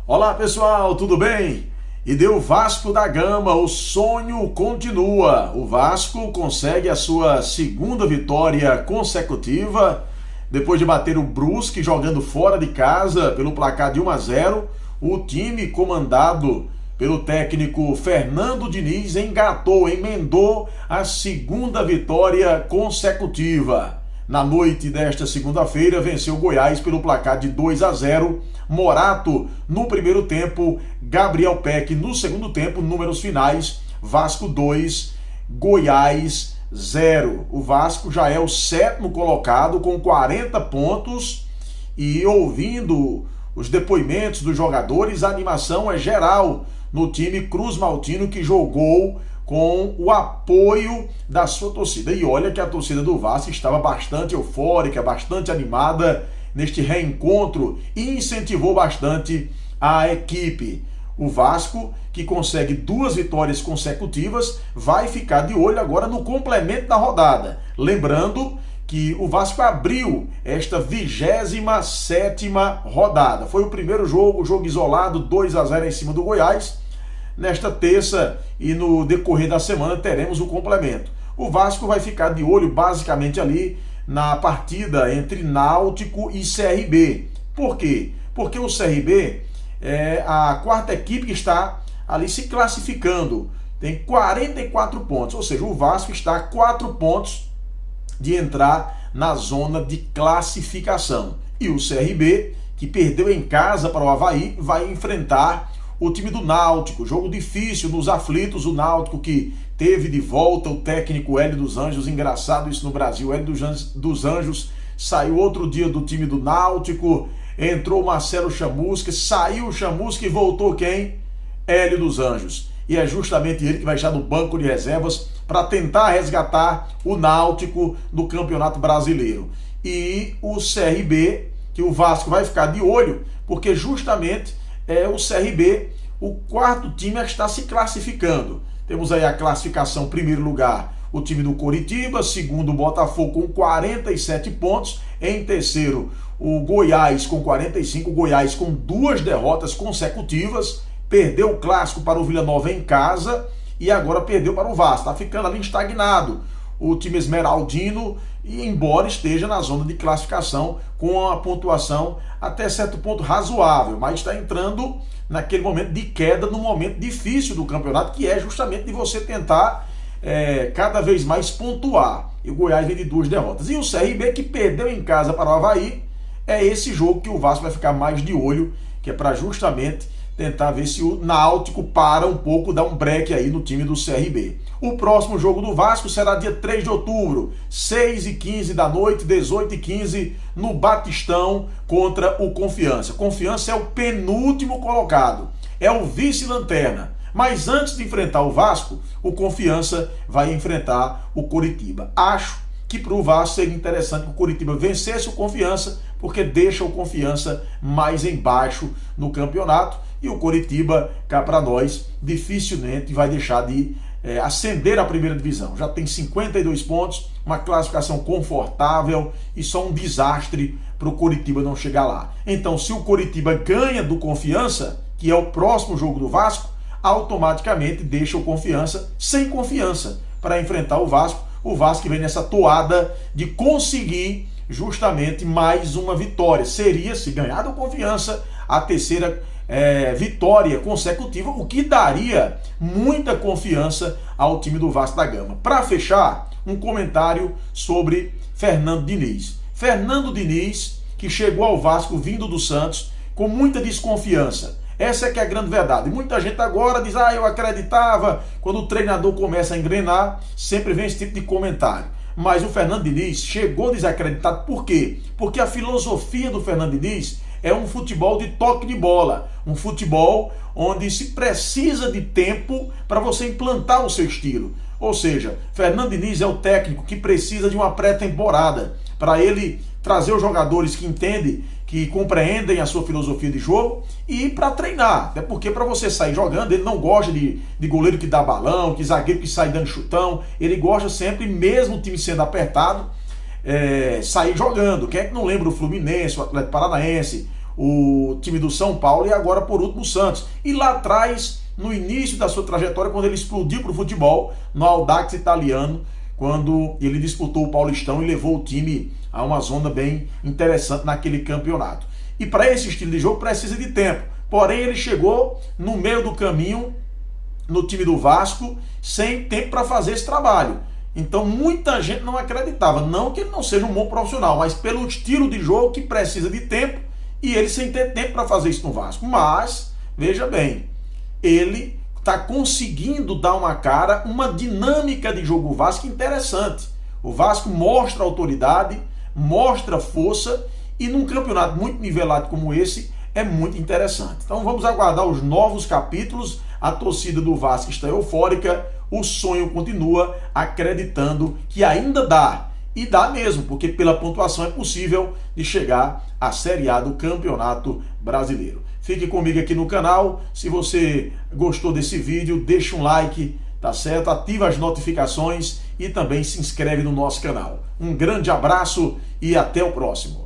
Olá pessoal, tudo bem? E deu Vasco da Gama, o sonho continua. O Vasco consegue a sua segunda vitória consecutiva, depois de bater o Brusque jogando fora de casa pelo placar de 1-0. O time comandado pelo técnico Fernando Diniz emendou a segunda vitória consecutiva. Na noite desta segunda-feira, venceu o Goiás pelo placar de 2-0. Morato no primeiro tempo, Gabriel Peck no segundo tempo, números finais, Vasco 2, Goiás 0. O Vasco já é o sétimo colocado com 40 pontos e, ouvindo os depoimentos dos jogadores, a animação é geral no time Cruz Maltino, que jogou com o apoio da sua torcida. E olha que a torcida do Vasco estava bastante eufórica, bastante animada neste reencontro e incentivou bastante a equipe. O Vasco, que consegue 2 vitórias consecutivas, vai ficar de olho agora no complemento da rodada. Lembrando que o Vasco abriu esta 27ª rodada. Foi o primeiro jogo isolado, 2-0 em cima do Goiás. Nesta terça e no decorrer da semana teremos o complemento. O Vasco vai ficar de olho basicamente ali na partida entre Náutico e CRB. Por quê? Porque o CRB é a quarta equipe que está ali se classificando. Tem 44 pontos, ou seja, o Vasco está a 4 pontos de entrar na zona de classificação. E o CRB, que perdeu em casa para o Avaí, vai enfrentar o time do Náutico. Jogo difícil nos aflitos. O Náutico, que teve de volta o técnico Hélio dos Anjos. Engraçado isso no Brasil. Hélio dos Anjos saiu outro dia do time do Náutico. Entrou Marcelo Chamusca. Saiu o Chamusca e voltou quem? Hélio dos Anjos. E é justamente ele que vai estar no banco de reservas para tentar resgatar o Náutico no Campeonato Brasileiro. E o CRB, que o Vasco vai ficar de olho, porque justamente é o CRB, o quarto time a estar se classificando. Temos aí a classificação, primeiro lugar, o time do Coritiba, segundo o Botafogo com 47 pontos, em terceiro o Goiás com 45, o Goiás com 2 derrotas consecutivas, perdeu o clássico para o Vila Nova em casa e agora perdeu para o Vasco, está ficando ali estagnado o time esmeraldino, e embora esteja na zona de classificação com a pontuação até certo ponto razoável, mas está entrando naquele momento de queda, no momento difícil do campeonato, que é justamente de você tentar cada vez mais pontuar. E o Goiás vem de 2 derrotas. E o CRB, que perdeu em casa para o Avaí, é esse jogo que o Vasco vai ficar mais de olho, que é para justamente tentar ver se o Náutico para um pouco, dá um break aí no time do CRB. O próximo jogo do Vasco será dia 3 de outubro, 6h15 da noite, 18h15, no Batistão, contra o Confiança. Confiança é o penúltimo colocado, é o vice-lanterna. Mas antes de enfrentar o Vasco, o Confiança vai enfrentar o Coritiba. Acho que para o Vasco seria interessante que o Coritiba vencesse o Confiança, porque deixa o Confiança mais embaixo no campeonato. E o Coritiba, cá para nós, dificilmente vai deixar de ascender à primeira divisão. Já tem 52 pontos, uma classificação confortável e só um desastre para o Coritiba não chegar lá. Então, se o Coritiba ganha do Confiança, que é o próximo jogo do Vasco, automaticamente deixa o Confiança sem confiança para enfrentar o Vasco. O Vasco que vem nessa toada de conseguir justamente mais uma vitória. Seria, se ganhar do Confiança, a terceira vitória consecutiva, o que daria muita confiança ao time do Vasco da Gama. Para fechar, um comentário sobre Fernando Diniz. Fernando Diniz, que chegou ao Vasco vindo do Santos com muita desconfiança. Essa é que é a grande verdade. Muita gente agora diz, eu acreditava. Quando o treinador começa a engrenar, sempre vem esse tipo de comentário. Mas o Fernando Diniz chegou desacreditado. Por quê? Porque a filosofia do Fernando Diniz é um futebol de toque de bola, um futebol onde se precisa de tempo para você implantar o seu estilo. Ou seja, Fernando Diniz é o técnico que precisa de uma pré-temporada para ele trazer os jogadores que entendem, que compreendem a sua filosofia de jogo e para treinar. Até porque para você sair jogando, ele não gosta de goleiro que dá balão, que zagueiro que sai dando chutão. Ele gosta sempre, mesmo o time sendo apertado, sair jogando. Quem é que não lembra o Fluminense, o Atlético Paranaense, o time do São Paulo e agora por último o Santos. E lá atrás, no início da sua trajetória, quando ele explodiu para o futebol, no Audax Italiano, quando ele disputou o Paulistão e levou o time a uma zona bem interessante naquele campeonato. E para esse estilo de jogo precisa de tempo. Porém, ele chegou no meio do caminho no time do Vasco sem tempo para fazer esse trabalho. Então muita gente não acreditava, não que ele não seja um bom profissional, mas pelo estilo de jogo que precisa de tempo e ele sem ter tempo para fazer isso no Vasco. Mas, veja bem, ele está conseguindo dar uma cara, uma dinâmica de jogo Vasco interessante. O Vasco mostra autoridade, mostra força e num campeonato muito nivelado como esse é muito interessante. Então vamos aguardar os novos capítulos. A torcida do Vasco está eufórica, o sonho continua, acreditando que ainda dá. E dá mesmo, porque pela pontuação é possível de chegar à Série A do Campeonato Brasileiro. Fique comigo aqui no canal. Se você gostou desse vídeo, deixa um like, tá certo? Ativa as notificações e também se inscreve no nosso canal. Um grande abraço e até o próximo.